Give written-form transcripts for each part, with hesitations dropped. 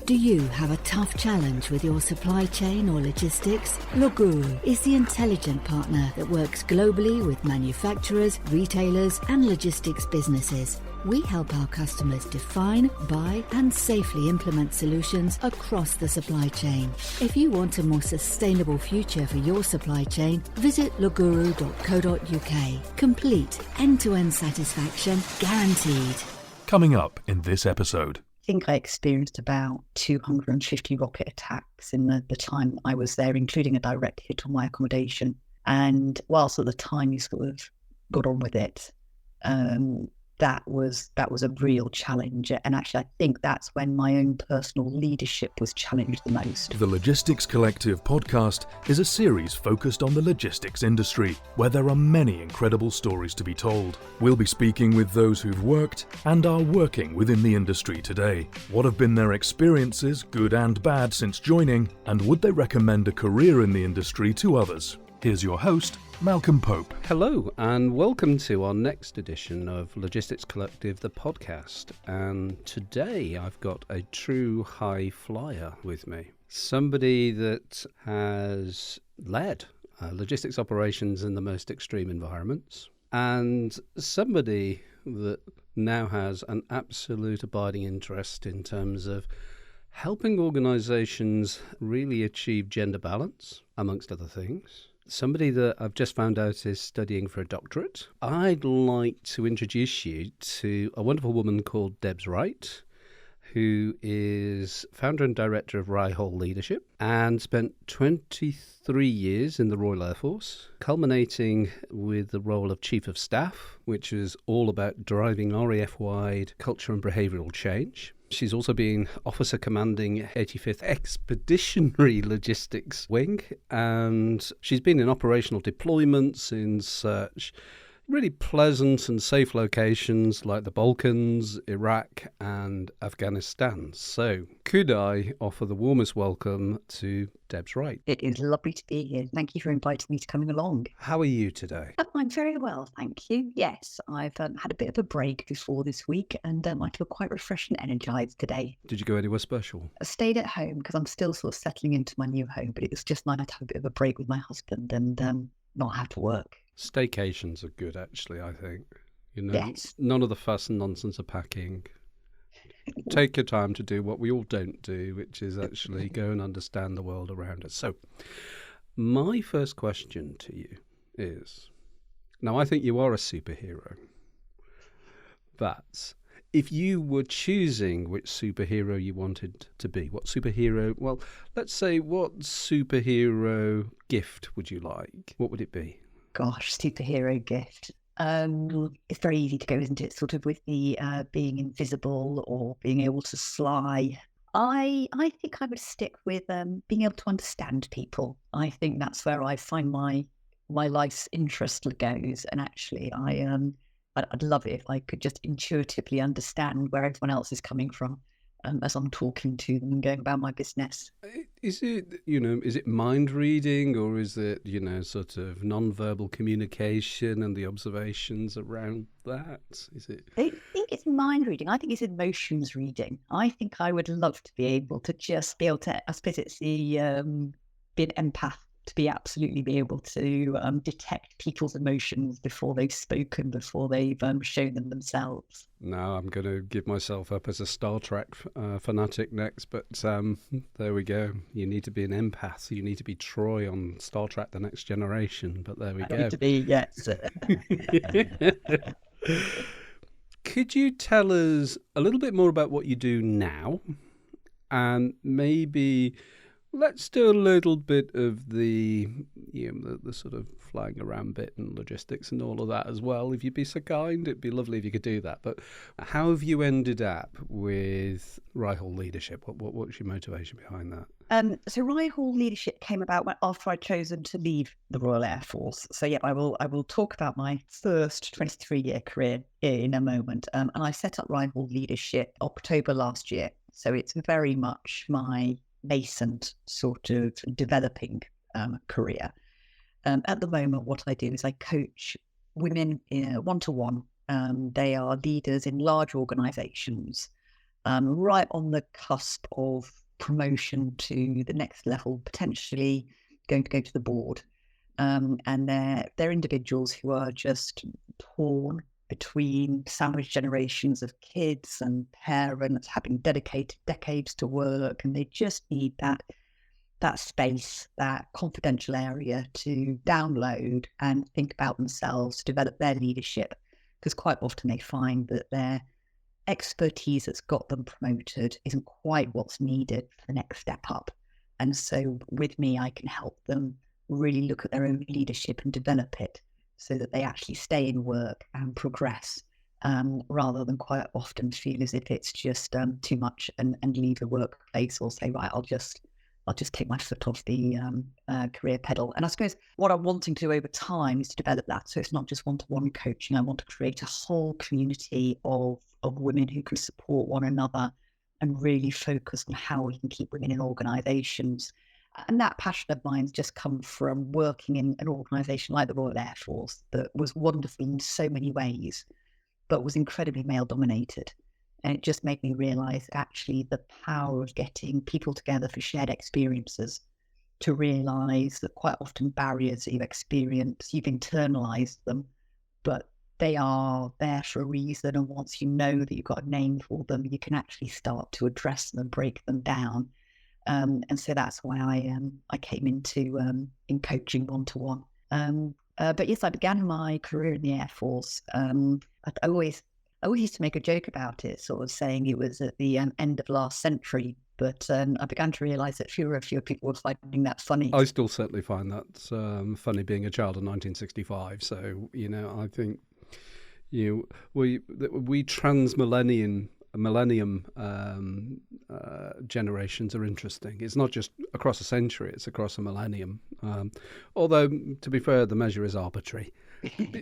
Do you have a tough challenge with your supply chain or logistics? Loguru is the intelligent partner that works globally with manufacturers, retailers, and logistics businesses. We help our customers define, buy, and safely implement solutions across the supply chain. If you want a more sustainable future for your supply chain, visit loguru.co.uk. Complete end-to-end satisfaction guaranteed. Coming up in this episode. I think I experienced about 250 rocket attacks in the time I was there, including a direct hit on my accommodation. And whilst at the time you sort of got on with it, that was a real challenge. And actually, I think that's when my own personal leadership was challenged the most. The Logistics Collective podcast is a series focused on the logistics industry, where there are many incredible stories to be told. We'll be speaking with those who've worked and are working within the industry today. What have been their experiences, good and bad, since joining, and would they recommend a career in the industry to others? Here's your host, Malcolm Pope. Hello and welcome to our next edition of Logistics Collective, the podcast. And today I've got a true high flyer with me. Somebody that has led logistics operations in the most extreme environments, and somebody that now has an absolute abiding interest in terms of helping organisations really achieve gender balance, amongst other things. Somebody that I've just found out is studying for a doctorate. I'd like to introduce you to a wonderful woman called Debs Wright, who is founder and director of RYHALL Leadership and spent 23 years in the Royal Air Force, culminating with the role of Chief of Staff, which is all about driving RAF-wide culture and behavioural change. She's also been Officer Commanding 85th Expeditionary Logistics Wing, and she's been in operational deployments in such really pleasant and safe locations like the Balkans, Iraq and Afghanistan. So could I offer the warmest welcome to Debs Wright? It is lovely to be here. Thank you for inviting me to coming along. How are you today? I'm very well, thank you. Yes, I've had a bit of a break before this week and I feel quite refreshed and energised today. Did you go anywhere special? I stayed at home because I'm still sort of settling into my new home, but it was just nice to have a bit of a break with my husband and not have to work. Staycations are good, actually, I think. You know, yes. None of the fuss and nonsense of packing. Take your time to do what we all don't do, which is actually go and understand the world around us. So, my first question to you is, now I think you are a superhero, but if you were choosing which superhero you wanted to be, what superhero, well, let's say what superhero gift would you like? What would it be? Gosh, superhero gift. It's very easy to go, isn't it? Sort of with the being invisible or being able to fly. I think I would stick with being able to understand people. I think that's where I find my life's interest goes. And actually, I'd love it if I could just intuitively understand where everyone else is coming from as I'm talking to them and going about my business. Is it mind reading, or is it, sort of non-verbal communication and the observations around that? Is it? I think it's mind reading. I think it's emotions reading. I think I would love to be able to just be able to, I suppose it's the be an empath, to be able to detect people's emotions before they've spoken, before they've shown them themselves. Now I'm going to give myself up as a Star Trek fanatic next, but there we go. You need to be an empath. You need to be Troy on Star Trek The Next Generation, but there we go. Need to be, yes. Could you tell us a little bit more about what you do now, and maybe let's do a little bit of the sort of flying around bit and logistics and all of that as well, if you'd be so kind. It'd be lovely if you could do that. But how have you ended up with RYHALL Leadership? What's your motivation behind that? So RYHALL Leadership came about after I'd chosen to leave the Royal Air Force. So yeah, I will talk about my first 23-year career in a moment. And I set up RYHALL Leadership October last year. So it's very much my nascent sort of developing career. At the moment, what I do is I coach women one-to-one. They are leaders in large organisations right on the cusp of promotion to the next level, potentially going to go to the board. And they're individuals who are just torn between sandwich generations of kids and parents having dedicated decades to work, and they just need that space, that confidential area to download and think about themselves, develop their leadership, because quite often they find that their expertise that's got them promoted isn't quite what's needed for the next step up. And so with me, I can help them really look at their own leadership and develop it so that they actually stay in work and progress, rather than quite often feel as if it's just too much and leave the workplace, or say, right, I'll just take my foot off the career pedal. And I suppose what I'm wanting to do over time is to develop that. So it's not just one-to-one coaching. I want to create a whole community of women who can support one another and really focus on how we can keep women in organisations. And that passion of mine's just come from working in an organisation like the Royal Air Force that was wonderful in so many ways, but was incredibly male-dominated. And it just made me realise actually the power of getting people together for shared experiences, to realise that quite often barriers that you experience, you've internalised them, but they are there for a reason. And once you know that you've got a name for them, you can actually start to address them and break them down. And so that's why I came into in coaching one-to-one. But yes, I began my career in the Air Force. I always used to make a joke about it, sort of saying it was at the end of last century. But I began to realise that fewer and fewer people were finding that funny. I still certainly find that funny, being a child of 1965. So, I think we trans-millennium generations are interesting. It's not just across a century, it's across a millennium. Although, to be fair, the measure is arbitrary.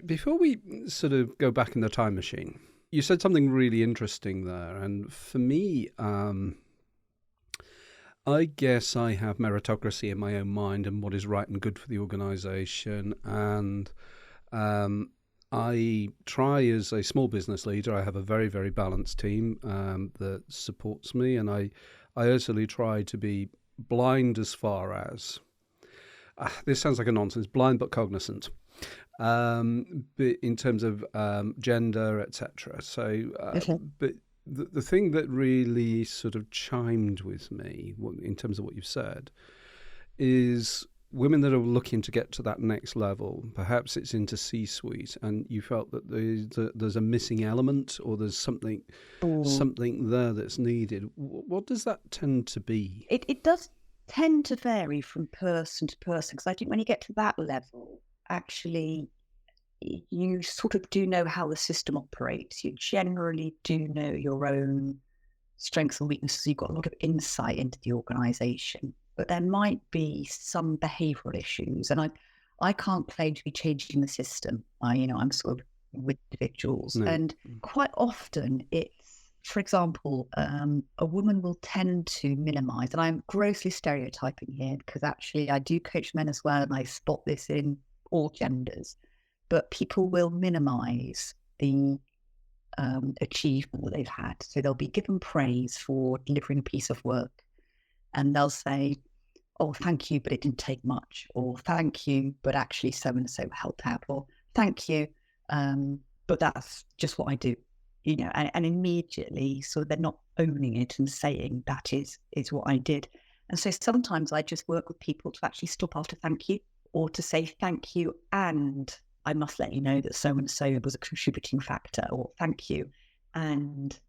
Before we sort of go back in the time machine, you said something really interesting there. And for me, I guess I have meritocracy in my own mind and what is right and good for the organisation. And I try, as a small business leader, I have a very, very balanced team that supports me. And I actually try to be blind as far as, this sounds like a nonsense, blind but cognizant, in terms of gender, etc. So, but the thing that really sort of chimed with me in terms of what you've said is women that are looking to get to that next level. Perhaps it's into C-suite, and you felt that there's a missing element, or there's something there that's needed. What does that tend to be? It does tend to vary from person to person, because I think when you get to that level, actually, you sort of do know how the system operates. You generally do know your own strengths and weaknesses. You've got a lot of insight into the organisation, but there might be some behavioural issues. And I can't claim to be changing the system. I'm sort of with individuals. No. And quite often it's, for example, a woman will tend to minimise, and I'm grossly stereotyping here because actually I do coach men as well, and I spot this in all genders, but people will minimise the achievement that they've had. So they'll be given praise for delivering a piece of work, and they'll say, oh, thank you, but it didn't take much, or thank you, but actually so-and-so helped out, or thank you, but that's just what I do, and immediately, so they're not owning it and saying that is what I did. And so sometimes I just work with people to actually stop after thank you, or to say thank you, and I must let you know that so-and-so was a contributing factor, or thank you, and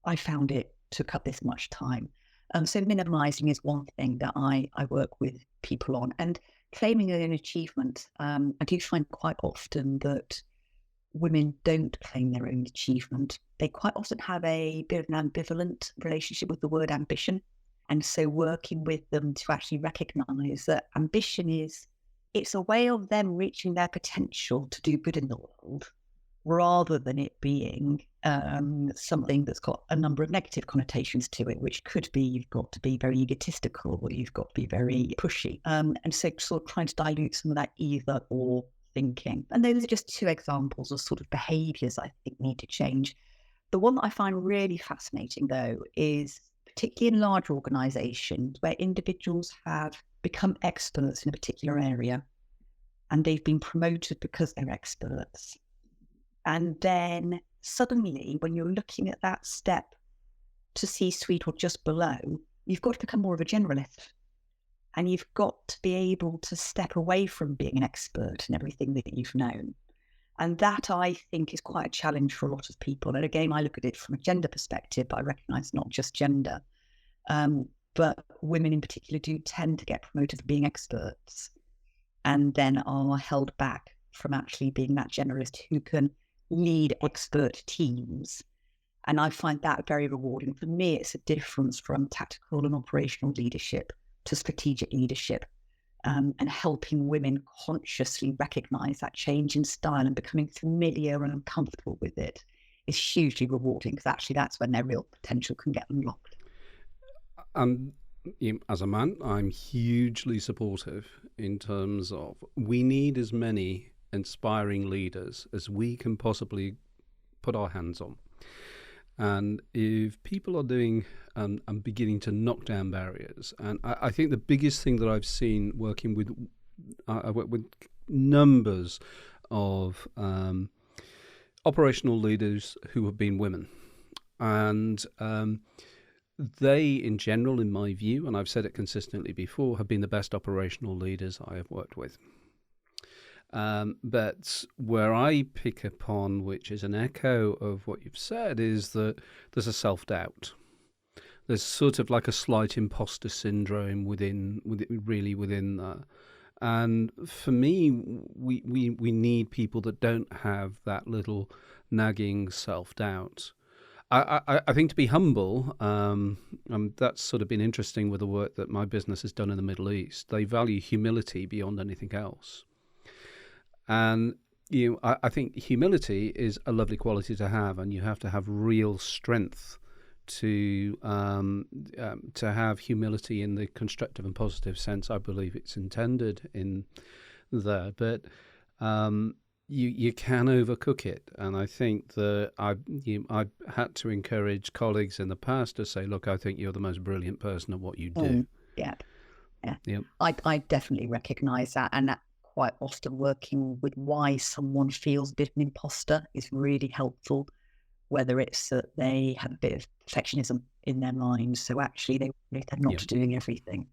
I found it took up this much time. So minimising is one thing that I work with people on, and claiming an achievement. I do find quite often that women don't claim their own achievement. They quite often have a bit of an ambivalent relationship with the word ambition. And so working with them to actually recognise that ambition it's a way of them reaching their potential to do good in the world, rather than it being something that's got a number of negative connotations to it, which could be you've got to be very egotistical, or you've got to be very pushy. And so sort of trying to dilute some of that either or thinking. And those are just two examples of sort of behaviours I think need to change. The one that I find really fascinating, though, is particularly in large organisations where individuals have become experts in a particular area and they've been promoted because they're experts. And then suddenly, when you're looking at that step to C-suite or just below, you've got to become more of a generalist. And you've got to be able to step away from being an expert in everything that you've known. And that, I think, is quite a challenge for a lot of people. And again, I look at it from a gender perspective, but I recognise not just gender. But women in particular do tend to get promoted for being experts and then are held back from actually being that generalist who can lead expert teams. And I find that very rewarding. For me, it's a difference from tactical and operational leadership to strategic leadership, and helping women consciously recognise that change in style and becoming familiar and comfortable with it is hugely rewarding, because actually that's when their real potential can get unlocked. As a man, I'm hugely supportive in terms of we need as many inspiring leaders as we can possibly put our hands on. And if people are doing and beginning to knock down barriers, and I think the biggest thing that I've seen working with, I work with numbers of operational leaders who have been women, and they, in general, in my view, and I've said it consistently before, have been the best operational leaders I have worked with. But where I pick upon, which is an echo of what you've said, is that there's a self-doubt. There's sort of like a slight imposter syndrome within that. And for me, we need people that don't have that little nagging self-doubt. I think to be humble, that's sort of been interesting with the work that my business has done in the Middle East. They value humility beyond anything else. And I think humility is a lovely quality to have, and you have to have real strength to have humility in the constructive and positive sense I believe it's intended in there. But you can overcook it, and I think that I've had to encourage colleagues in the past to say, look, I think you're the most brilliant person at what you do. Yeah. Yep. I definitely recognise that, and that quite often working with why someone feels a bit of an imposter is really helpful, whether it's that they have a bit of perfectionism in their minds, so actually they're not doing everything.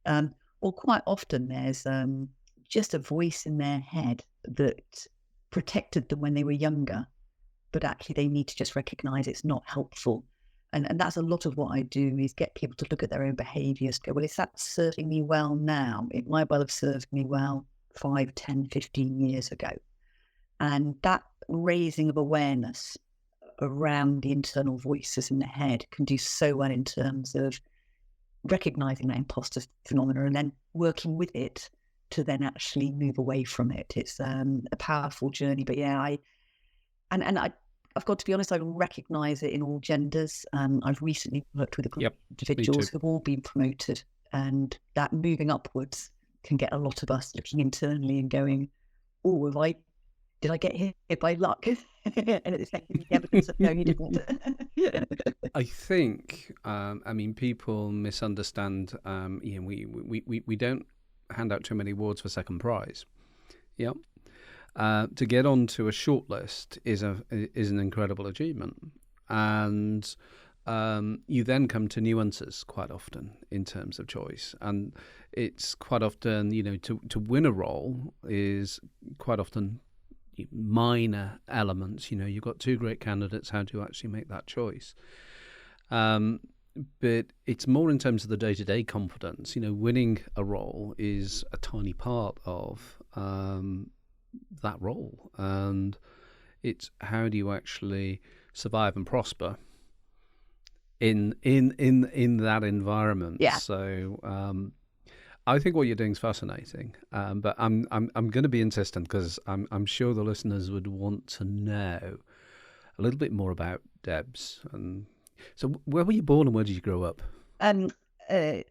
Or quite often there's just a voice in their head that protected them when they were younger, but actually they need to just recognise it's not helpful. And that's a lot of what I do, is get people to look at their own behaviours, go, well, is that serving me well now? It might well have served me well 5, 10, 15 years ago. And that raising of awareness around the internal voices in the head can do so well in terms of recognising that imposter phenomena and then working with it to then actually move away from it. It's a powerful journey. But yeah, I've got to be honest, I recognise it in all genders. I've recently worked with a group of individuals who've all been promoted, and that moving upwards can get a lot of us looking internally and going, oh, did I get hit by luck? And it's like the evidence of no, you didn't. I think, people misunderstand. We don't hand out too many awards for second prize. Yep. To get onto a shortlist is an incredible achievement, and you then come to nuances quite often in terms of choice, and it's quite often to win a role is quite often minor elements. You've got two great candidates. How do you actually make that choice? But it's more in terms of the day-to-day confidence. Winning a role is a tiny part of that role, and it's how do you actually survive and prosper in that environment. Yeah. So I think what you're doing is fascinating, but I'm going to be insistent because I'm sure the listeners would want to know a little bit more about Debs. And so, where were you born and where did you grow up?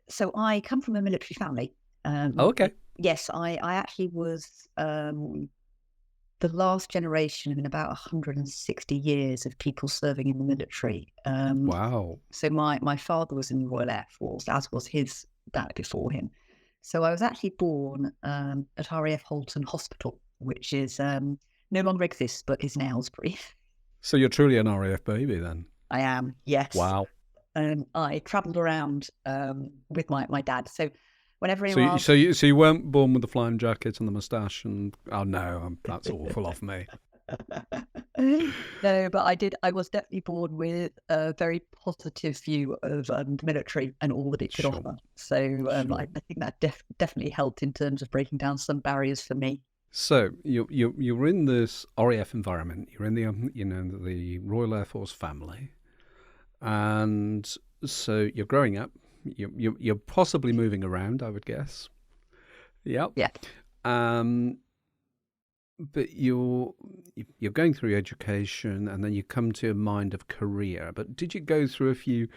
So I come from a military family. Okay. Yes, I actually was the last generation in about 160 years of people serving in the military. Wow. So my father was in the Royal Air Force, as was his dad before him. So I was actually born at RAF Halton Hospital, which is no longer exists, but is in Aylesbury. So you're truly an RAF baby then? I am, yes. Wow. I travelled around with my dad. So whenever So anyone... you weren't born with the flying jacket and the moustache and... Oh, no, that's awful of me. No, but I was definitely born with a very positive view of the military and all that it could offer. So I think that definitely helped in terms of breaking down some barriers for me. So you're in this RAF environment. You're in the the Royal Air Force family, and so you're growing up. You're possibly moving around, I would guess. Yep. Yeah. But you're going through education, and then you come to a mind of career. But did you go through a few?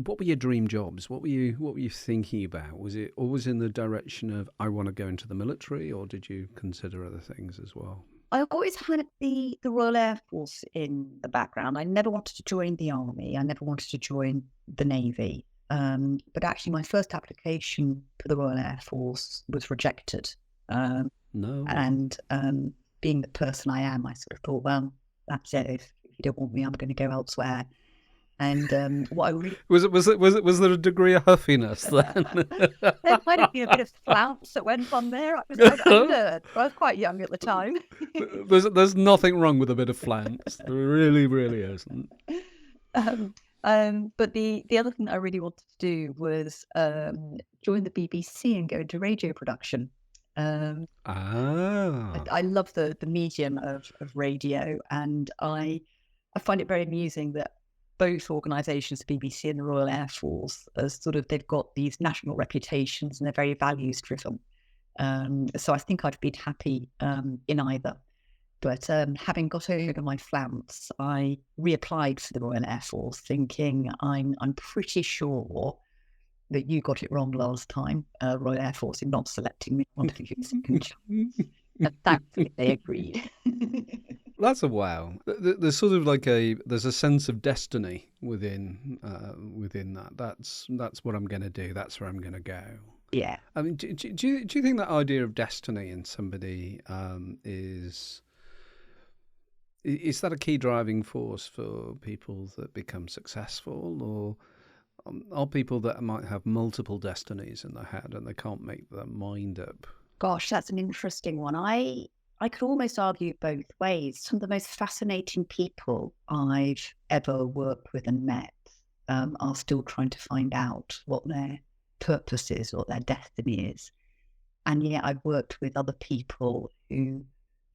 What were your dream jobs? What were you thinking about? Was it always in the direction of I want to go into the military, or did you consider other things as well? I always had the Royal Air Force in the background. I never wanted to join the army. I never wanted to join the Navy. But actually, my first application for the Royal Air Force was rejected. No. And being the person I am, I sort of thought, well, that's it. If you don't want me, I'm going to go elsewhere. And what I really... Was there a degree of huffiness then? There might have been a bit of flounce that went on there. I was a nerd. I was quite young at the time. There's nothing wrong with a bit of flounce. There really, really isn't. But the other thing I really wanted to do was join the BBC and go into radio production. I love the medium of radio, and I find it very amusing that both organisations, the BBC and the Royal Air Force, they've got these national reputations and they're very values driven. So I think I'd been happy in either. But having got over my flounce, I reapplied for the Royal Air Force, thinking I'm pretty sure that you got it wrong last time. Royal Air Force in not selecting me. I want to give you a second chance. And thankfully they agreed. That's a wow. There's sort of like there's a sense of destiny within that. That's what I'm going to do. That's where I'm going to go. Yeah. I mean, do you think that idea of destiny in somebody is that a key driving force for people that become successful, or are people that might have multiple destinies in their head and they can't make their mind up? Gosh, that's an interesting one. I could almost argue both ways. Some of the most fascinating people I've ever worked with and met are still trying to find out what their purpose is, what their destiny is. And yet I've worked with other people who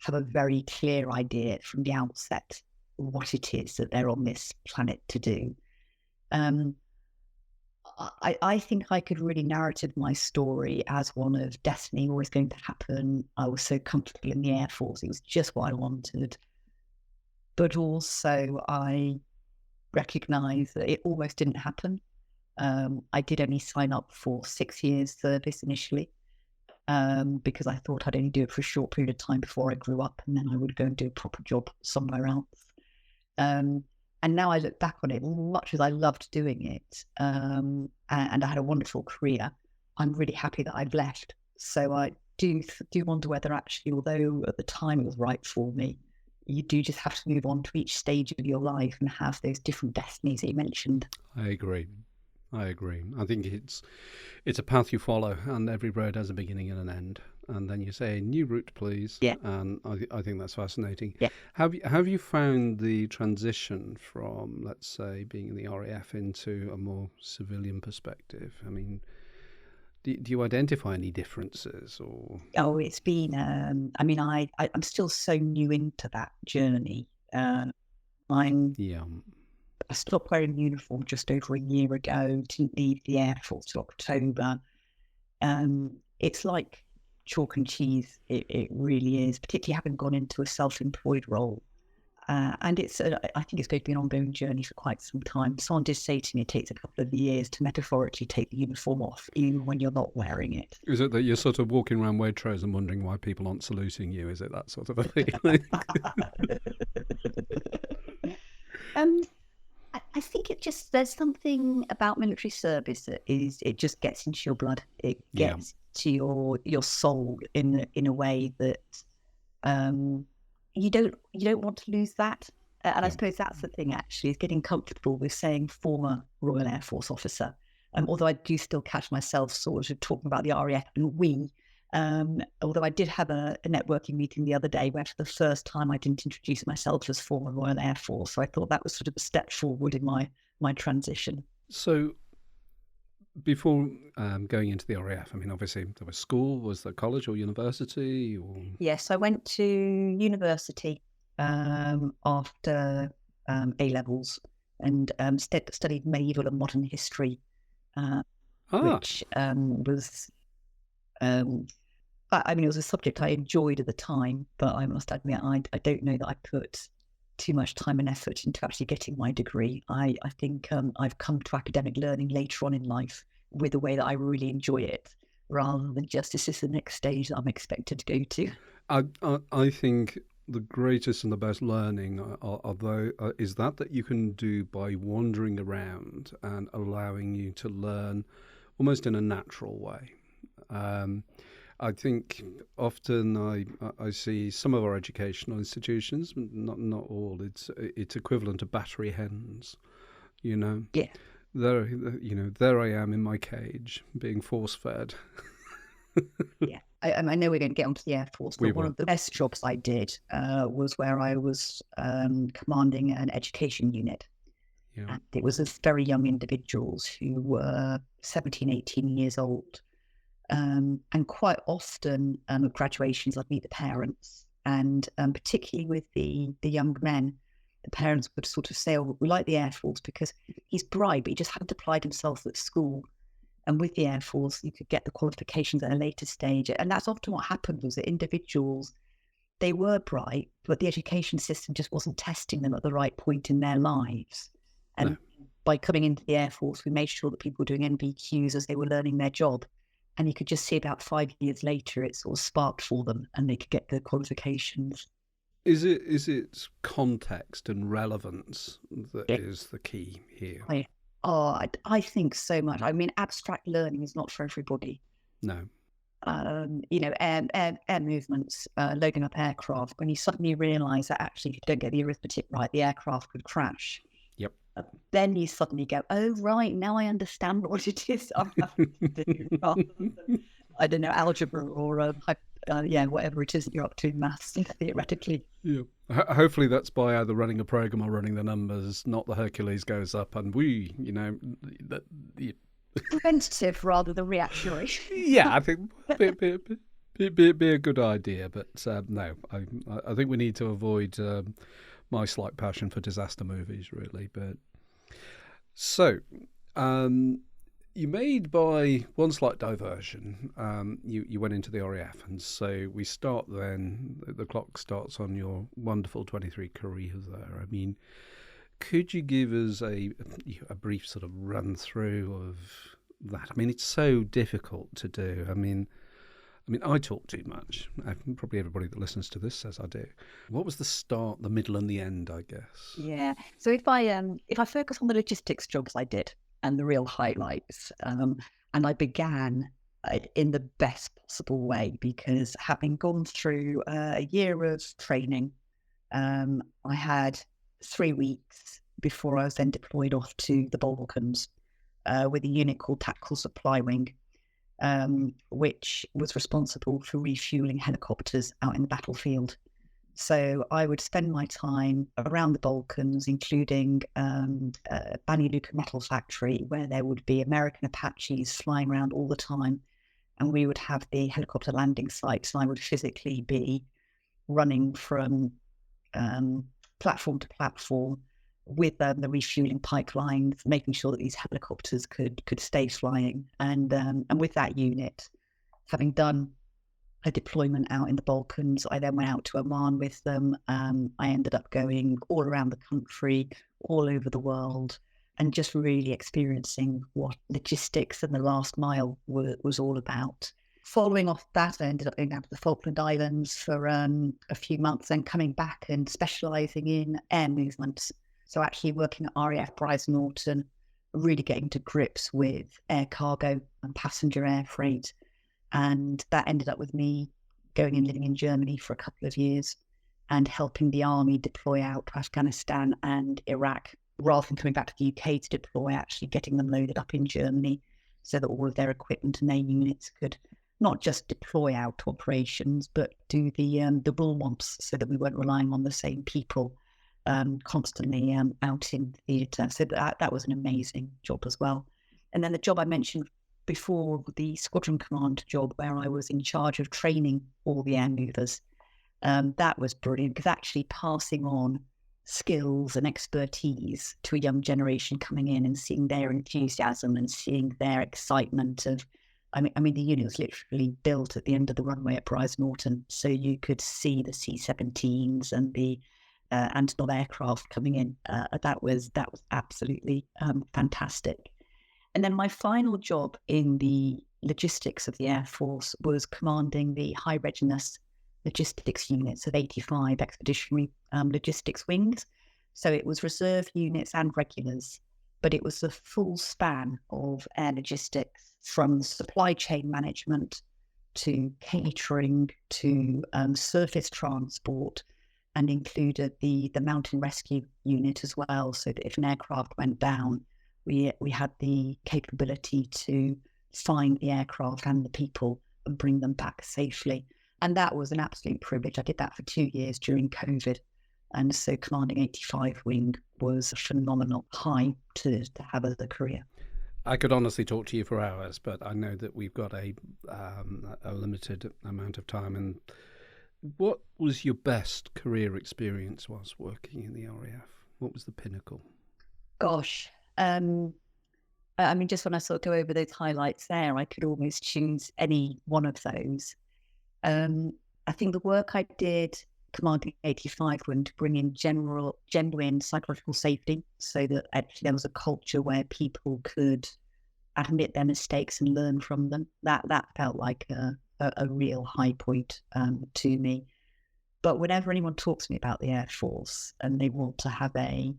have a very clear idea from the outset what it is that they're on this planet to do. I think I could really narrative my story as one of destiny always going to happen. I was so comfortable in the Air Force. It was just what I wanted. But also I recognise that it almost didn't happen. I did only sign up for 6 years service initially because I thought I'd only do it for a short period of time before I grew up, and then I would go and do a proper job somewhere else. And now I look back on it, much as I loved doing it, and I had a wonderful career, I'm really happy that I've left. So I do wonder whether actually, although at the time it was right for me, you do just have to move on to each stage of your life and have those different destinies that you mentioned. I agree. I think it's a path you follow, and every road has a beginning and an end. And then you say, new route, please. Yeah. And I think that's fascinating. Yeah. Have you found the transition from, let's say, being in the RAF into a more civilian perspective? I mean, do you identify any differences? Or it's been. I'm still so new into that journey. I stopped wearing uniform just over a year ago. Didn't leave the Air Force till October. It's like chalk and cheese. It really is, particularly having gone into a self-employed role. And I think it's going to be an ongoing journey for quite some time. Someone did say to me it takes a couple of years to metaphorically take the uniform off, even when you're not wearing it. Is it that you're sort of walking around Waitrose and wondering why people aren't saluting you? Is it that sort of a feeling? I think there's something about military service that it just gets into your blood. It gets to your soul in a way that you don't want to lose that. And I suppose that's the thing, actually, is getting comfortable with saying former Royal Air Force officer. Although I do still catch myself sort of talking about the RAF and we. Although I did have a networking meeting the other day where for the first time I didn't introduce myself as former Royal Air Force. So I thought that was sort of a step forward in my transition. So before going into the RAF, I mean, obviously there was school, was there college or university? Or... Yes, I went to university after A-levels and studied medieval and modern history, which was... I mean, it was a subject I enjoyed at the time, but I must admit, I don't know that I put too much time and effort into actually getting my degree. I think I've come to academic learning later on in life with the way that I really enjoy it, rather than just this is the next stage that I'm expected to go to. I think the greatest and the best learning is that you can do by wandering around and allowing you to learn almost in a natural way. I think often I see some of our educational institutions, not all. It's equivalent to battery hens, you know. Yeah. There I am in my cage being force fed. Yeah, I know we're going to get onto the Air Force, but one of the best jobs I did was where I was commanding an education unit. Yeah. And it was with very young individuals who were 17, 18 years old. And quite often at graduations, I'd meet the parents, and particularly with the young men, the parents would sort of say, "Oh, we like the Air Force because he's bright, but he just hadn't applied himself at school." And with the Air Force, you could get the qualifications at a later stage. And that's often what happened, was that individuals, they were bright, but the education system just wasn't testing them at the right point in their lives. And by coming into the Air Force, we made sure that people were doing NVQs as they were learning their job. And you could just see about 5 years later, it sort of sparked for them and they could get the qualifications. Is it context and relevance that is the key here? I think so much. I mean, abstract learning is not for everybody. No. Air movements, loading up aircraft, when you suddenly realise that actually if you don't get the arithmetic right, the aircraft could crash. Yep. Then you suddenly go, oh, right, now I understand what it is I'm having to do, rather than, I don't know, algebra or, whatever it is that you're up to in maths, theoretically. Yeah. Hopefully that's by either running a program or running the numbers, not the Hercules goes up and preventative rather than reactionary. Yeah, I think be a good idea, but no, I think we need to avoid my slight passion for disaster movies, really. But so you made, by one slight diversion, you went into the RAF, and so we start then. The clock starts on your wonderful 23 career there. I mean, could you give us a brief sort of run through of that? I mean, it's so difficult to do. I mean, I talk too much. Probably everybody that listens to this says I do. What was the start, the middle, and the end, I guess? Yeah. So if I focus on the logistics jobs I did and the real highlights, and I began in the best possible way, because having gone through a year of training, I had 3 weeks before I was then deployed off to the Balkans with a unit called Tactical Supply Wing, which was responsible for refueling helicopters out in the battlefield. So I would spend my time around the Balkans, including Banja Luka Metal Factory, where there would be American Apaches flying around all the time. And we would have the helicopter landing sites, and I would physically be running from platform to platform with the refueling pipelines, making sure that these helicopters could stay flying. And with that unit, having done a deployment out in the Balkans. I then went out to Oman with them. I ended up going all around the country, all over the world, and just really experiencing what logistics and the last mile was all about. Following off that, I ended up going down to the Falkland Islands for a few months and coming back and specialising in air movements. So actually working at RAF Bryce Norton, really getting to grips with air cargo and passenger air freight. And that ended up with me going and living in Germany for a couple of years and helping the army deploy out to Afghanistan and Iraq, rather than coming back to the UK to deploy, actually getting them loaded up in Germany so that all of their equipment and air units could not just deploy out to operations, but do the bull-womps so that we weren't relying on the same people constantly out in theatre. So that was an amazing job as well. And then the job I mentioned before, the squadron command job, where I was in charge of training all the air movers, that was brilliant, because actually passing on skills and expertise to a young generation coming in and seeing their enthusiasm and seeing their excitement of, I mean, the unit was literally built at the end of the runway at Bryce Norton, so you could see the C-17s and the Antonov aircraft coming in. That was absolutely fantastic. And then my final job in the logistics of the Air Force was commanding the high readiness logistics units of 85 expeditionary logistics wings. So it was reserve units and regulars, but it was the full span of air logistics, from supply chain management to catering to surface transport, and included the mountain rescue unit as well, so that if an aircraft went down, we had the capability to find the aircraft and the people and bring them back safely. And that was an absolute privilege. I did that for 2 years during COVID. And so commanding 85 wing was a phenomenal high to have as a career. I could honestly talk to you for hours, but I know that we've got a limited amount of time. And what was your best career experience whilst working in the RAF? What was the pinnacle? Gosh, I mean, just when I sort of go over those highlights there, I could almost choose any one of those. I think the work I did commanding 85 wing to bring in genuine psychological safety, so that actually there was a culture where people could admit their mistakes and learn from them. That felt like a real high point to me. But whenever anyone talks to me about the Air Force and they want to have a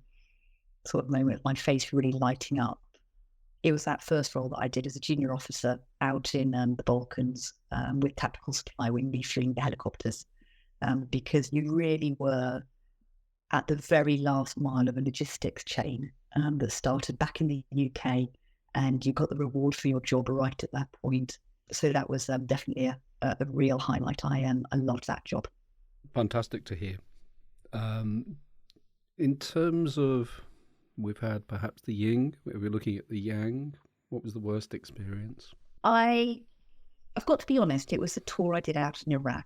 sort of moment of my face really lighting up, it was that first role that I did as a junior officer out in the Balkans with tactical supply wing, refueling the helicopters. Because you really were at the very last mile of a logistics chain that started back in the UK, and you got the reward for your job right at that point. So that was definitely a real highlight. I loved that job. Fantastic to hear. In terms of, we've had perhaps the yin, we're looking at the yang. What was the worst experience? I've got to be honest, it was the tour I did out in Iraq.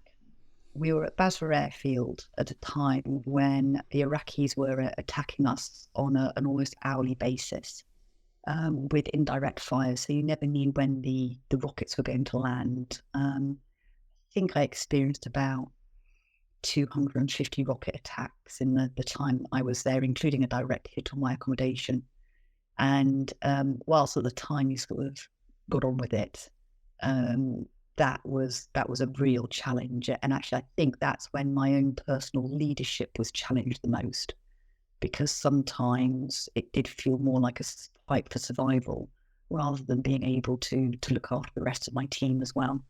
We were at Basra Airfield at a time when the Iraqis were attacking us on an almost hourly basis with indirect fire. So you never knew when the rockets were going to land. I think I experienced about 250 rocket attacks in the time I was there, including a direct hit on my accommodation. And whilst at the time you sort of got on with it, that was a real challenge. And actually, I think that's when my own personal leadership was challenged the most, because sometimes it did feel more like a fight for survival rather than being able to look after the rest of my team as well.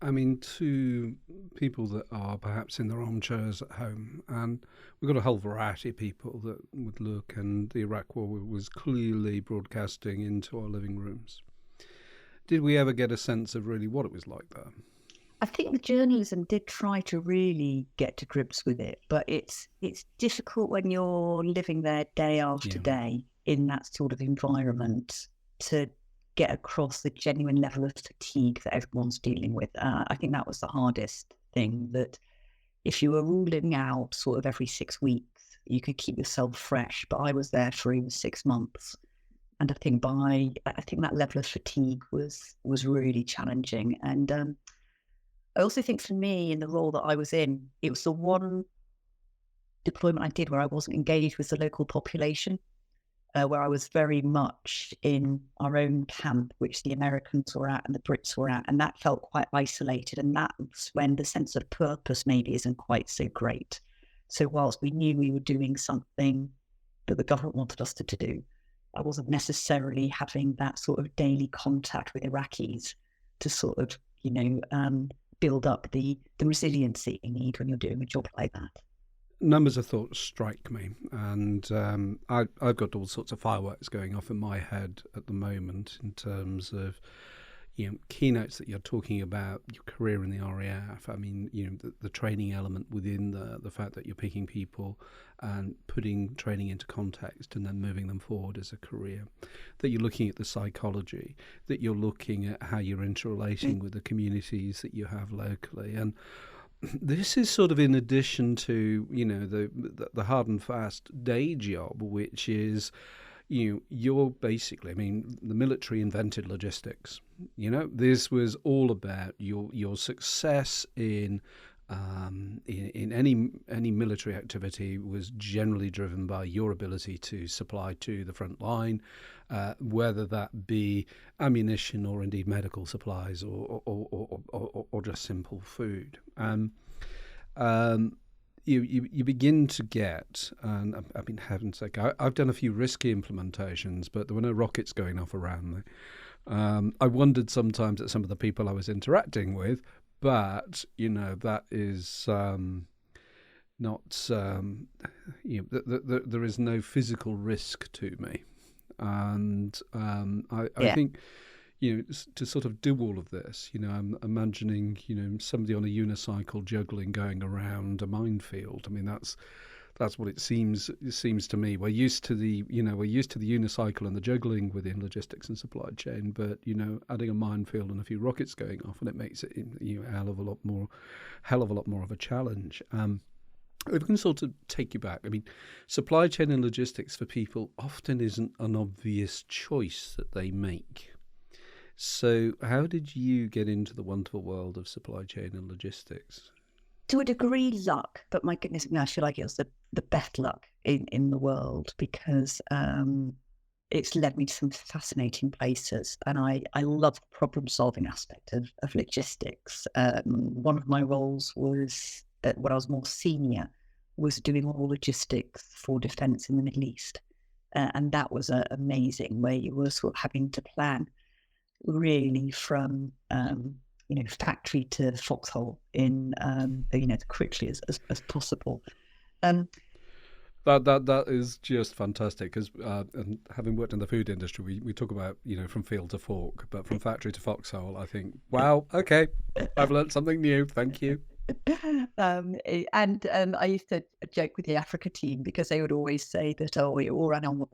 I mean, to people that are perhaps in their armchairs at home, and we've got a whole variety of people that would look, and the Iraq War was clearly broadcasting into our living rooms. Did we ever get a sense of really what it was like there? I think the journalism did try to really get to grips with it, but it's difficult when you're living there day after day in that sort of environment to get across the genuine level of fatigue that everyone's dealing with. I think that was the hardest thing, that if you were ruling out sort of every 6 weeks, you could keep yourself fresh. But I was there for even 6 months. And I think that level of fatigue was really challenging. And I also think for me, in the role that I was in, it was the one deployment I did where I wasn't engaged with the local population, where I was very much in our own camp, which the Americans were at and the Brits were at, and that felt quite isolated. And that's when the sense of purpose maybe isn't quite so great. So whilst we knew we were doing something that the government wanted us to do, I wasn't necessarily having that sort of daily contact with Iraqis to sort of, build up the resiliency you need when you're doing a job like that. Numbers of thoughts strike me, and I've got all sorts of fireworks going off in my head at the moment in terms of keynotes that you're talking about, your career in the RAF. I mean, the training element within the fact that you're picking people and putting training into context and then moving them forward as a career, that you're looking at the psychology, that you're looking at how you're interrelating with the communities that you have locally. And this is sort of in addition to, the hard and fast day job, which is, you're basically, I mean, the military invented logistics. This was all about your success in any military activity was generally driven by your ability to supply to the front line, whether that be ammunition or indeed medical supplies or just simple food. You begin to get, and I mean, heaven's sake, I've done a few risky implementations, but there were no rockets going off around me. I wondered sometimes at some of the people I was interacting with, but that is not. There is no physical risk to me, and I think. To sort of do all of this, I'm imagining, somebody on a unicycle juggling going around a minefield. I mean, that's what it seems to me. We're used to the unicycle and the juggling within logistics and supply chain, but adding a minefield and a few rockets going off, and it makes it a hell of a lot more of a challenge. If we can sort of take you back, I mean, supply chain and logistics for people often isn't an obvious choice that they make. So how did you get into the wonderful world of supply chain and logistics? To a degree, luck, but my goodness, I feel like it was the best luck in the world, because it's led me to some fascinating places, and I love the problem-solving aspect of logistics. One of my roles was, when I was more senior, was doing all logistics for defence in the Middle East, and that was amazing, where you were sort of having to plan really from factory to foxhole in quickly as possible. That is just fantastic, because and having worked in the food industry, we talk about from field to fork, but from factory to foxhole, I think, wow, okay, I've learned something new. Thank you. And I used to joke with the Africa team, because they would always say that, we all ran on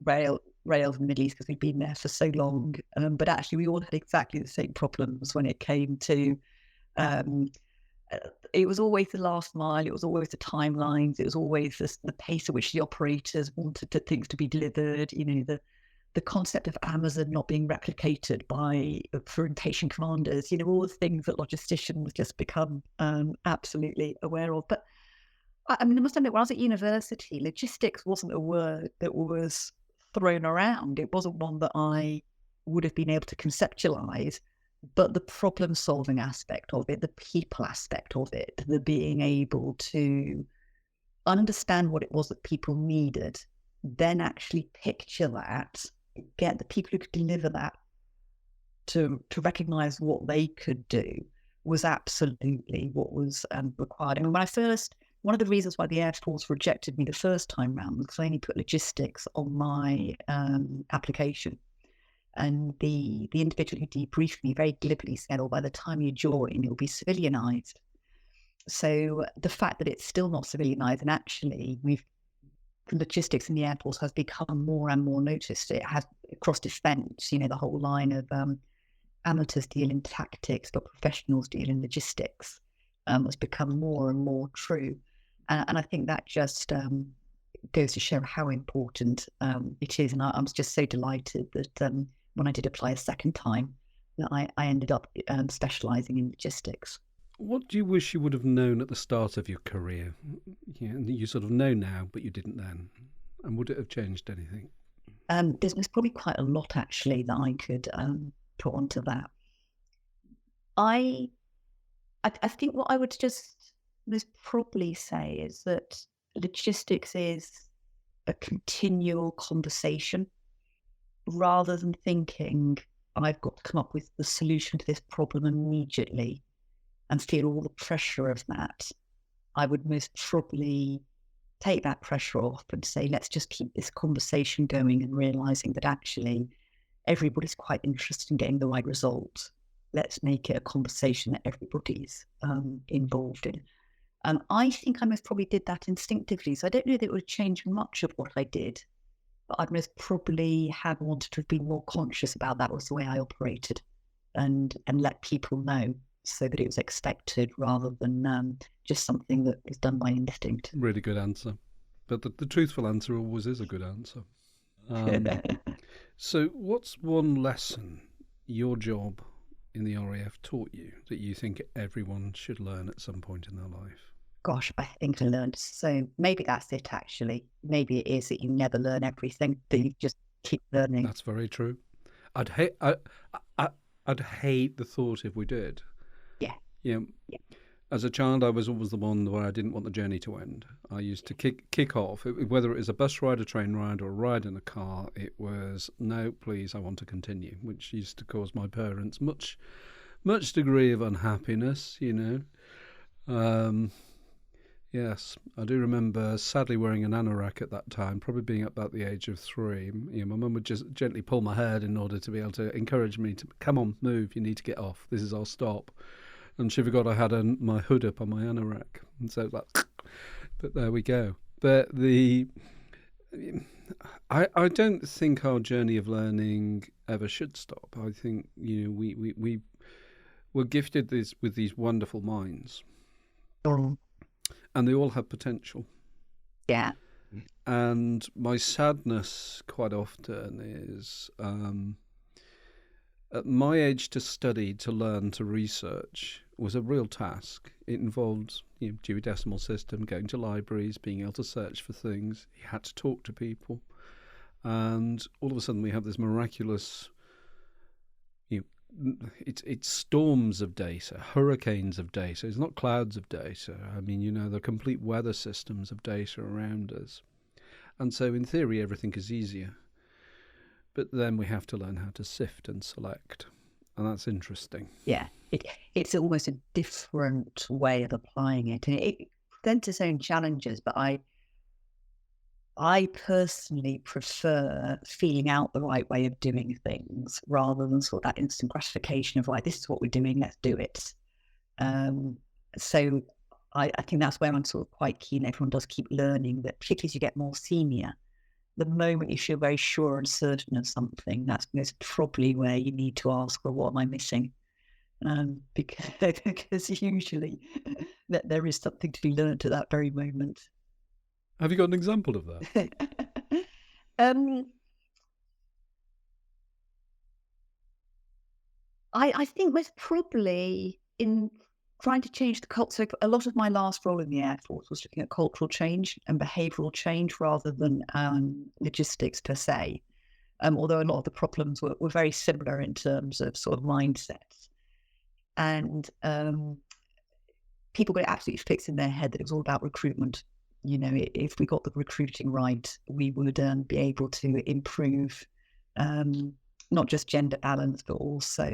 rails in the Middle East because we'd been there for so long, but actually we all had exactly the same problems when it came to it was always the last mile, it was always the timelines, it was always the pace at which the operators wanted things to be delivered, the concept of Amazon not being replicated for impatient commanders, all the things that logisticians just become absolutely aware of. But I mean, I must admit, when I was at university, logistics wasn't a word that was thrown around. It wasn't one that I would have been able to conceptualize, but the problem-solving aspect of it, the people aspect of it, the being able to understand what it was that people needed, then actually picture that, get the people who could deliver that to recognize what they could do, was absolutely what was required. I mean, one of the reasons why the Air Force rejected me the first time round was because I only put logistics on my application. And the individual who debriefed me very glibly said, by the time you join, it'll be civilianized. So the fact that it's still not civilianized, and actually logistics in the Air Force has become more and more noticed. It has across defence, the whole line of amateurs deal in tactics, but professionals deal in logistics has become more and more true. And I think that just goes to show how important it is. And I was just so delighted that when I did apply a second time, that I ended up specialising in logistics. What do you wish you would have known at the start of your career? Yeah, you sort of know now, but you didn't then. And would it have changed anything? There's probably quite a lot actually that I could put onto that. I think what I would just most probably say is that logistics is a continual conversation rather than thinking I've got to come up with the solution to this problem immediately and feel all the pressure of that. I would most probably take that pressure off and say, let's just keep this conversation going and realizing that actually everybody's quite interested in getting the right result. Let's make it a conversation that everybody's involved in. I think I most probably did that instinctively. So I don't know that it would change much of what I did, but I'd most probably have wanted to have been more conscious about that was the way I operated and let people know so that it was expected rather than just something that was done by instinct. Really good answer. But the truthful answer always is a good answer. So what's one lesson your job in the RAF taught you that you think everyone should learn at some point in their life? Gosh, I think I learned. So maybe that's it, actually. Maybe it is that you never learn everything, that you just keep learning. That's very true. I'd hate the thought if we did. Yeah. Yeah. As a child, I was always the one where I didn't want the journey to end. I used to kick off, whether it was a bus ride, a train ride, or a ride in a car. It was, no, please, I want to continue, which used to cause my parents much degree of unhappiness, you know. Yes, I do remember sadly wearing an anorak at that time, probably being about the age of 3. You know, my mum would just gently pull my hair in order to be able to encourage me to, come on, move, you need to get off, this is our stop. And she forgot I had my hood up on my anorak. And so like, but there we go. But I don't think our journey of learning ever should stop. I think, you know, we're gifted with these wonderful minds. And they all have potential. Yeah. And my sadness quite often is at my age to study, to learn, to research was a real task. It involved, you know, Dewey Decimal System, going to libraries, being able to search for things. You had to talk to people. And all of a sudden we have this miraculous, you know, it's storms of data, hurricanes of data. It's not clouds of data. I mean, you know, the complete weather systems of data around us. And so in theory, everything is easier. But then we have to learn how to sift and select. And that's interesting. Yeah, it's almost a different way of applying it. And it presents its own challenges, but I personally prefer feeling out the right way of doing things rather than sort of that instant gratification of, right, this is what we're doing, let's do it. So I think that's where I'm sort of quite keen. Everyone does keep learning, that particularly as you get more senior, the moment you feel very sure and certain of something, that's most probably where you need to ask, well, what am I missing? Because usually there is something to be learned at that very moment. Have you got an example of that? I think there's probably in trying to change the culture. A lot of my last role in the Air Force was looking at cultural change and behavioural change rather than logistics per se. Although a lot of the problems were very similar in terms of sort of mindsets. And people got it absolutely fixed in their head that it was all about recruitment. You know, if we got the recruiting right, we would be able to improve not just gender balance, but also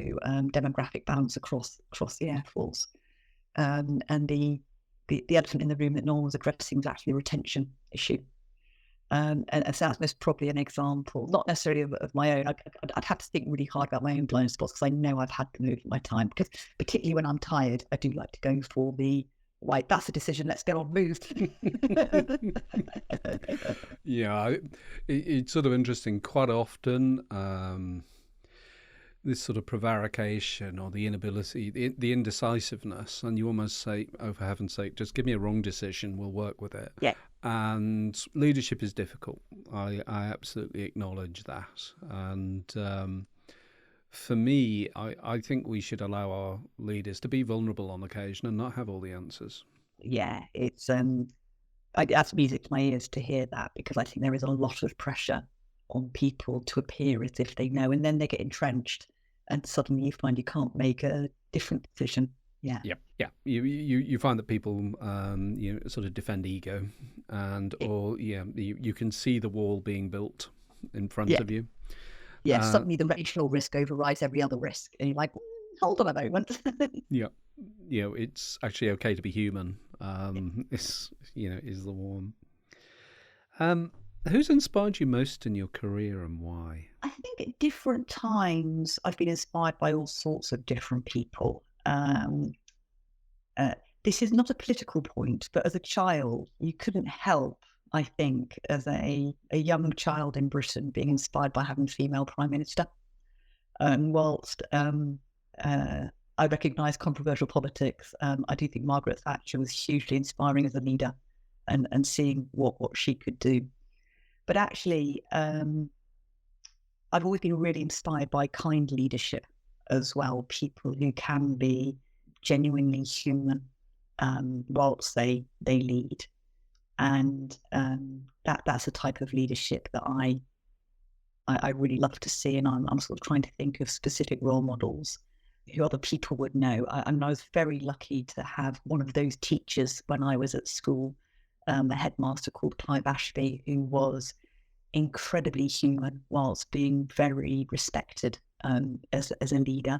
demographic balance across the Air Force. And the elephant in the room that no one was addressing was actually the retention issue. And so that's most probably an example, not necessarily of my own. I'd have to think really hard about my own blind spots, because I know I've had to move in my time. Because particularly when I'm tired, I do like to go for the, right, that's a decision, let's get on, move. Yeah, it's sort of interesting. Quite often, this sort of prevarication or the inability, the indecisiveness, and you almost say, oh, for heaven's sake, just give me a wrong decision, we'll work with it. Yeah. And leadership is difficult. I absolutely acknowledge that. And For me, I think we should allow our leaders to be vulnerable on occasion and not have all the answers. Yeah, it's that's music to my ears to hear that, because I think there is a lot of pressure on people to appear as if they know, and then they get entrenched, and suddenly you find you can't make a different decision. Yeah. Yeah. You find that people sort of defend ego, or you can see the wall being built in front of you. Yeah, suddenly the rational risk overrides every other risk, and you're like, hold on a moment. Yeah, it's actually okay to be human. Is the one. Who's inspired you most in your career and why? I think at different times I've been inspired by all sorts of different people. This is not a political point, but as a child, you couldn't help, I think, as a young child in Britain, being inspired by having a female prime minister. Whilst I recognise controversial politics, I do think Margaret Thatcher was hugely inspiring as a leader, and seeing what she could do. But actually, I've always been really inspired by kind leadership as well, people who can be genuinely human whilst they lead. And that's a type of leadership that I really love to see, and I'm sort of trying to think of specific role models who other people would know. I was very lucky to have one of those teachers when I was at school, a headmaster called Clive Ashby, who was incredibly human whilst being very respected as a leader.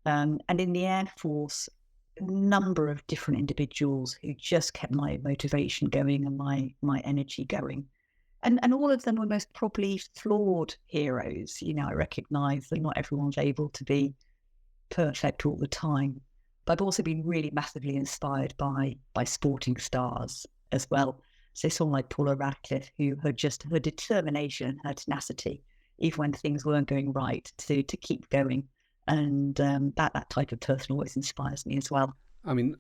And in the Air Force, a number of different individuals who just kept my motivation going and my energy going. And all of them were most probably flawed heroes. I recognise that not everyone's able to be perfect all the time. But I've also been really massively inspired by sporting stars as well. So someone like Paula Radcliffe, who had just her determination, her tenacity, even when things weren't going right, to keep going. And that type of person always inspires me as well. I mean,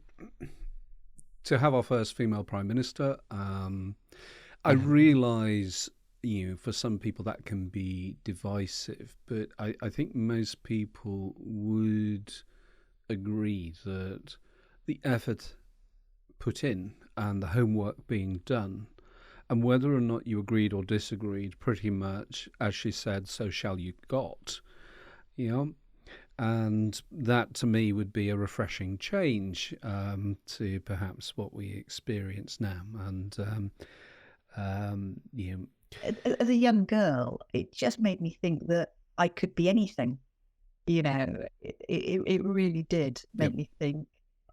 to have our first female prime minister, I realise, for some people that can be divisive, but I think most people would agree that the effort put in and the homework being done, and whether or not you agreed or disagreed, pretty much, as she said, so shall you got, and that to me would be a refreshing change to perhaps what we experience now. And as a young girl, it just made me think that I could be anything. It really did make me think,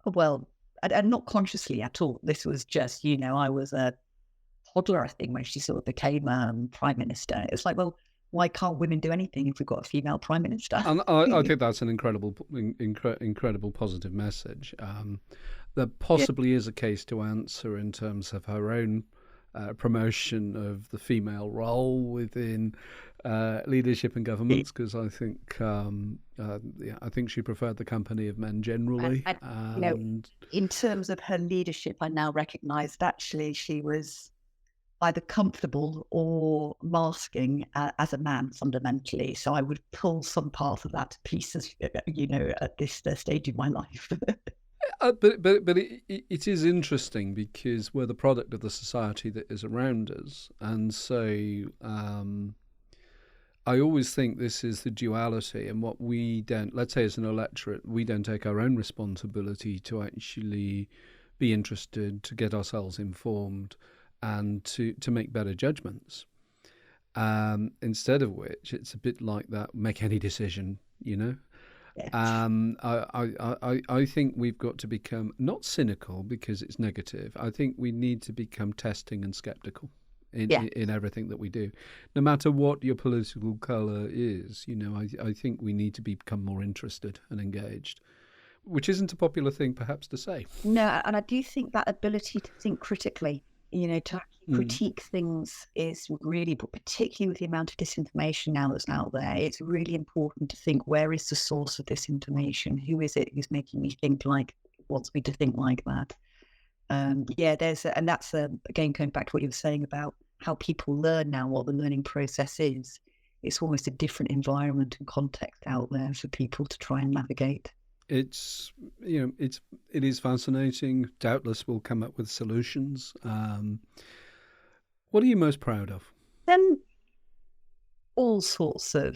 well, and not consciously at all. This was just, I was a toddler, I think, when she sort of became prime minister. It's like, well, why can't women do anything if we've got a female prime minister? And I think that's an incredible positive message. There possibly is a case to answer in terms of her own promotion of the female role within leadership and governments, because I think I think she preferred the company of men generally. And in terms of her leadership, I now recognise that actually she was either comfortable or masking as a man fundamentally. So I would pull some part of that to pieces, at this stage in my life. But it is interesting because we're the product of the society that is around us, and so I always think this is the duality, and what we don't, let's say as an electorate, we don't take our own responsibility to actually be interested, to get ourselves informed, and to make better judgments. Instead of which, it's a bit like that, make any decision, Yeah. I think we've got to become not cynical because it's negative. I think we need to become testing and skeptical in everything that we do, no matter what your political colour is. I think we need to become more interested and engaged, which isn't a popular thing perhaps to say. No, and I do think that ability to think critically, to critique things is really, but particularly with the amount of disinformation now that's out there, it's really important to think, where is the source of this information? Who is it who's making me think wants me to think like that? And that's again, going back to what you were saying about how people learn now, what the learning process is. it's almost a different environment and context out there for people to try and navigate. It is fascinating. Doubtless we'll come up with solutions. What are you most proud of? Then all sorts of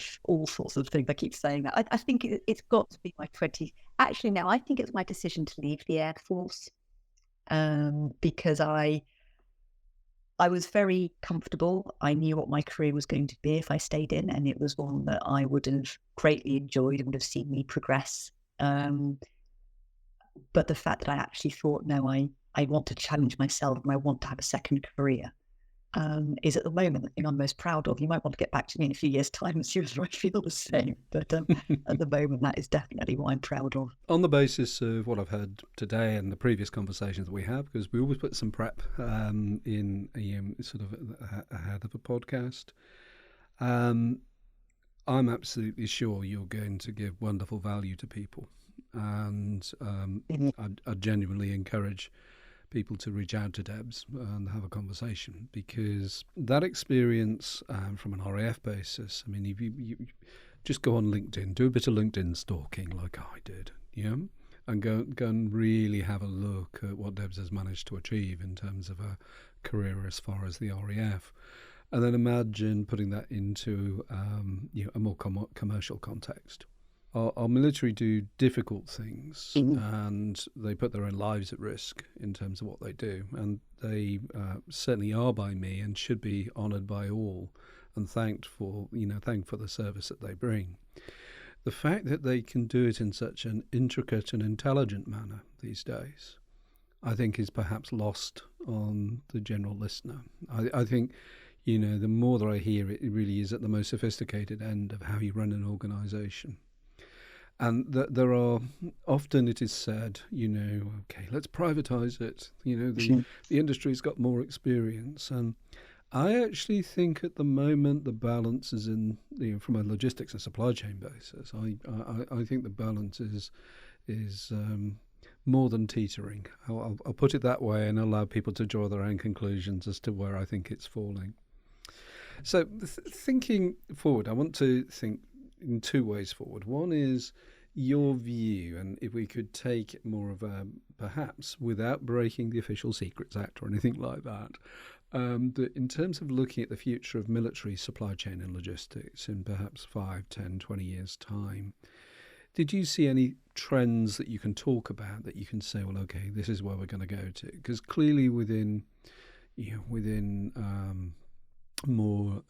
things. I keep saying that. I think it's got to be my 20s. Actually, no, I think it's my decision to leave the Air Force, because I was very comfortable. I knew what my career was going to be if I stayed in, and it was one that I would have greatly enjoyed and would have seen me progress. But the fact that I actually thought, no, I want to challenge myself and I want to have a second career, is at the moment the thing I'm most proud of. You might want to get back to me in a few years' time and see whether I feel the same. But at the moment, that is definitely what I'm proud of. On the basis of what I've heard today and the previous conversations that we have, because we always put some prep in sort of ahead of a podcast, I'm absolutely sure you're going to give wonderful value to people. And I genuinely encourage people to reach out to Debs and have a conversation, because that experience from an RAF basis, I mean, you just go on LinkedIn, do a bit of LinkedIn stalking like I did, and go and really have a look at what Debs has managed to achieve in terms of a career as far as the RAF. And then imagine putting that into a more commercial context. Our military do difficult things, and they put their own lives at risk in terms of what they do. And they certainly are by me and should be honoured by all and thanked for the service that they bring. The fact that they can do it in such an intricate and intelligent manner these days, I think, is perhaps lost on the general listener. I think, the more that I hear it, it really is at the most sophisticated end of how you run an organisation. And there are, often it is said, okay, let's privatise it. The industry's got more experience. And I actually think at the moment the balance is in, from a logistics and supply chain basis, I think the balance is more than teetering. I'll put it that way and allow people to draw their own conclusions as to where I think it's falling. So thinking forward, I want to think in two ways forward. One is your view, and if we could take more of a, perhaps without breaking the Official Secrets Act or anything like that, that in terms of looking at the future of military supply chain and logistics in perhaps 5, 10, 20 years' time, did you see any trends that you can talk about that you can say, well, okay, this is where we're going to go to? Because clearly within more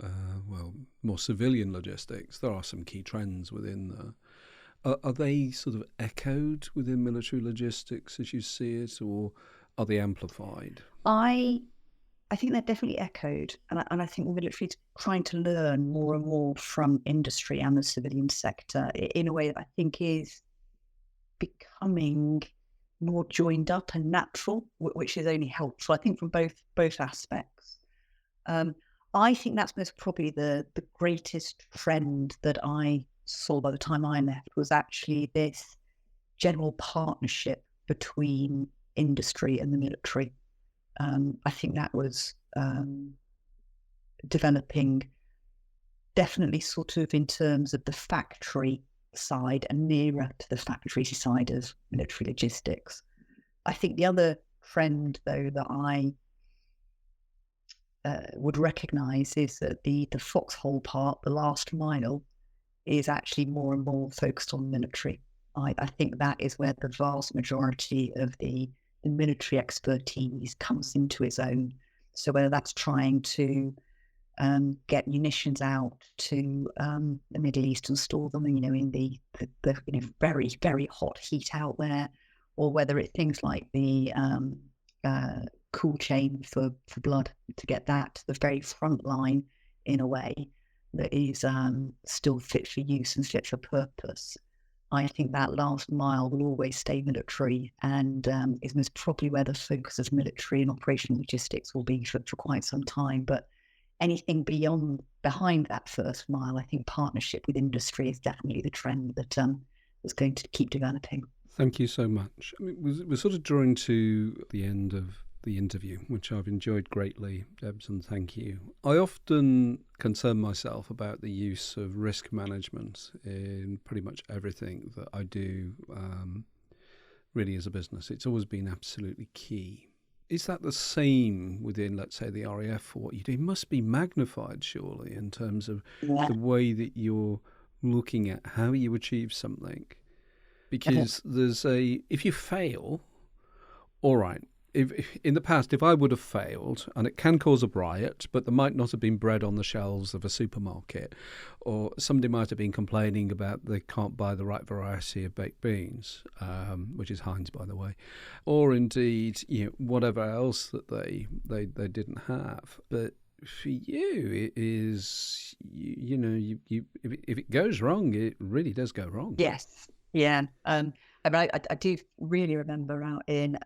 civilian logistics, there are some key trends within there. Are they sort of echoed within military logistics as you see it, or are they amplified? I think they're definitely echoed, and I think the military is trying to learn more and more from industry and the civilian sector in a way that I think is becoming more joined up and natural, which is only helpful, I think, from both aspects. I think that's most probably the greatest trend that I saw by the time I left, was actually this general partnership between industry and the military. I think that was developing definitely sort of in terms of the factory side and nearer to the factory side of military logistics. I think the other trend, though, that I would recognise is that the foxhole part, the last mile, is actually more and more focused on military. I think that is where the vast majority of the military expertise comes into its own. So whether that's trying to get munitions out to the Middle East and store them, in the very, very hot heat out there, or whether it's things like the cool chain for blood, to get that to the very front line in a way that is still fit for use and fit for purpose. I think that last mile will always stay military, and is most probably where the focus of military and operational logistics will be for quite some time. But anything behind that first mile, I think partnership with industry is definitely the trend that is going to keep developing. Thank you so much. I mean, we're sort of drawing to the end of the interview, which I've enjoyed greatly, Debs, and thank you. I often concern myself about the use of risk management in pretty much everything that I do, really as a business. It's always been absolutely key. Is that the same within, let's say, the RAF for what you do? It must be magnified, surely, in terms of the way that you're looking at how you achieve something. Because if you fail, all right, if in the past, if I would have failed, and it can cause a riot, but there might not have been bread on the shelves of a supermarket, or somebody might have been complaining about they can't buy the right variety of baked beans, which is Heinz, by the way, or indeed, whatever else that they didn't have. But for you, it is, if it goes wrong, it really does go wrong. Yes. Yeah. I do really remember out in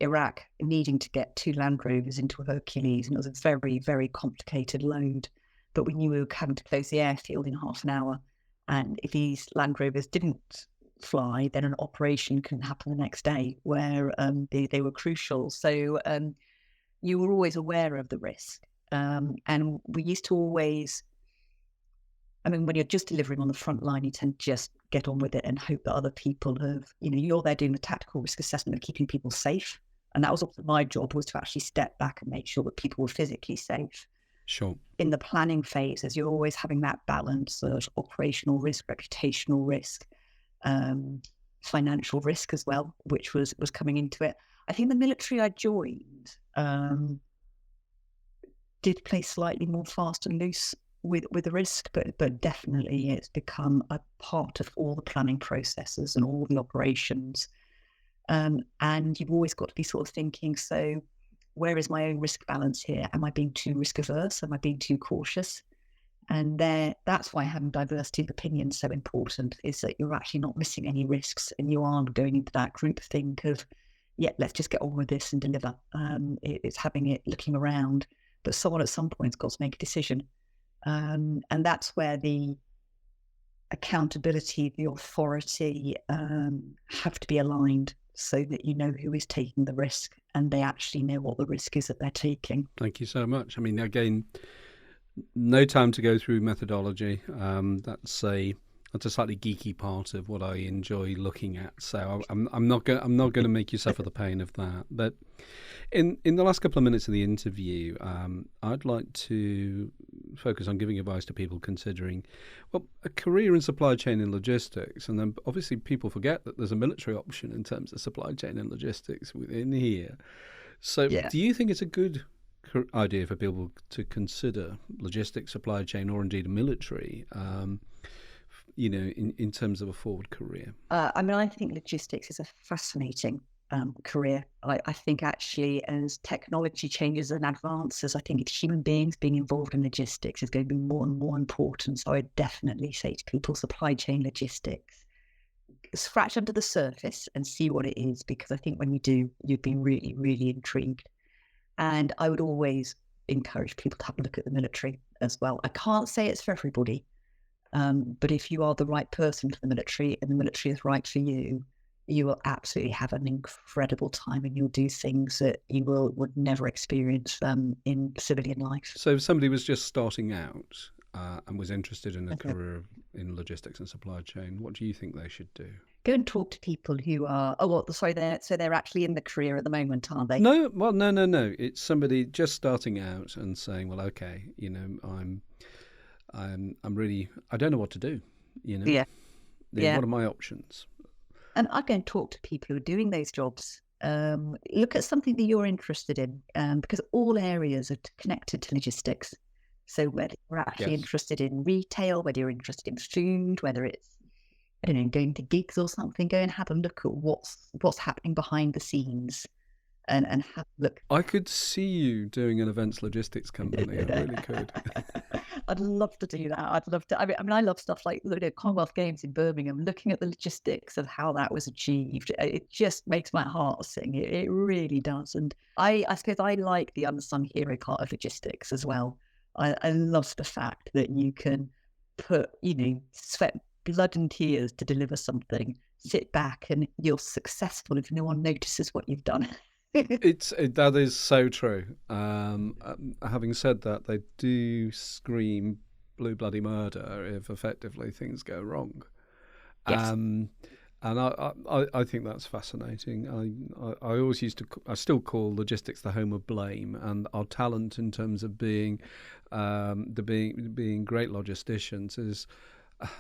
Iraq needing to get 2 Land Rovers into a Hercules, and it was a very, very complicated load. But we knew we were having to close the airfield in half an hour. And if these Land Rovers didn't fly, then an operation couldn't happen the next day where they were crucial. So you were always aware of the risk. And we used to always, when you're just delivering on the front line, you tend to just get on with it and hope that other people have, you're there doing the tactical risk assessment of keeping people safe. And that was also my job, was to actually step back and make sure that people were physically safe. Sure. In the planning phases, you're always having that balance of operational risk, reputational risk, financial risk as well, which was coming into it. I think the military I joined did play slightly more fast and loose with the risk, but definitely it's become a part of all the planning processes and all the operations. And you've always got to be sort of thinking, so where is my own risk balance here? Am I being too risk averse? Am I being too cautious? And that's why having diversity of opinion is so important, is that you're actually not missing any risks and you aren't going into that group think of, let's just get on with this and deliver. It's having it looking around, but someone at some point has got to make a decision. And that's where the accountability, the authority have to be aligned so that you know who is taking the risk and they actually know what the risk is that they're taking. Thank you so much. Again, no time to go through methodology. That's a slightly geeky part of what I enjoy looking at. So I'm not going to make you suffer the pain of that. But in the last couple of minutes of the interview, I'd like to focus on giving advice to people considering, a career in supply chain and logistics. And then obviously people forget that there's a military option in terms of supply chain and logistics within here. So do you think it's a good idea for people to consider logistics, supply chain, or indeed a military, in terms of a forward career? I think logistics is a fascinating career. I think actually as technology changes and advances, I think it's human beings being involved in logistics is going to be more and more important. So I would definitely say to people, supply chain logistics, scratch under the surface and see what it is, because I think when you do, you'd be really, really intrigued. And I would always encourage people to have a look at the military as well. I can't say it's for everybody, but if you are the right person for the military and the military is right for you, you will absolutely have an incredible time and you'll do things that you would never experience in civilian life. So if somebody was just starting out and was interested in a career in logistics and supply chain, what do you think they should do? Go and talk to people who are, they're actually in the career at the moment, aren't they? No. It's somebody just starting out and saying, well, okay, I'm really, I don't know what to do, What are my options? And I go and talk to people who are doing those jobs. Look at something that you're interested in, because all areas are connected to logistics. So whether you're actually interested in retail, whether you're interested in food, whether it's, going to gigs or something, go and have a look at what's happening behind the scennes and have a look. I could see you doing an events logistics company. I really could. I'd love to do that. I'd love to. I love stuff like Commonwealth Games in Birmingham, looking at the logistics of how that was achieved. It just makes my heart sing. It really does. And I suppose I like the unsung hero part of logistics as well. I love the fact that you can put, sweat, blood and tears to deliver something, sit back and you're successful if no one notices what you've done. That is so true. Having said that, they do scream blue bloody murder if effectively things go wrong. Yes. And I think that's fascinating. I always I still call logistics the home of blame, and our talent in terms of being great logisticians is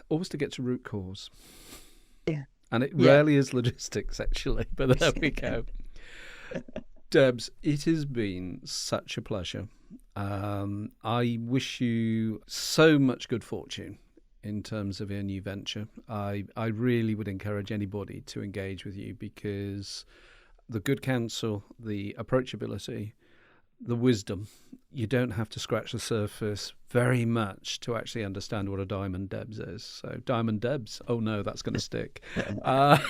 always to get to root cause. Yeah. And it rarely is logistics, actually, but there we go. Debs, it has been such a pleasure. I wish you so much good fortune in terms of your new venture. I really would encourage anybody to engage with you, because the good counsel, the approachability, the wisdom, you don't have to scratch the surface very much to actually understand what a Diamond Debs is. So Diamond Debs, oh no, that's going to stick. That's a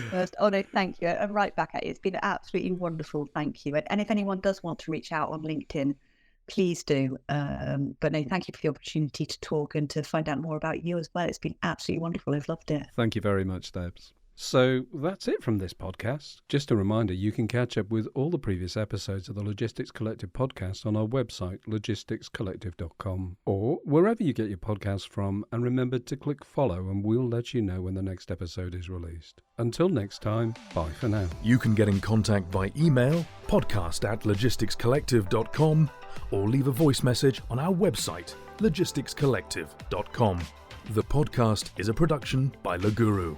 first. Oh no, thank you. I'm right back at it. It's been absolutely wonderful. Thank you. And if anyone does want to reach out on LinkedIn, please do. But no, thank you for the opportunity to talk and to find out more about you as well. It's been absolutely wonderful. I've loved it. Thank you very much, Debs. So that's it from this podcast. Just a reminder, you can catch up with all the previous episodes of the Logistics Collective podcast on our website, logisticscollective.com, or wherever you get your podcasts from, and remember to click follow and we'll let you know when the next episode is released. Until next time, bye for now. You can get in contact by email, podcast@logisticscollective.com, or leave a voice message on our website, logisticscollective.com. The podcast is a production by Loguru.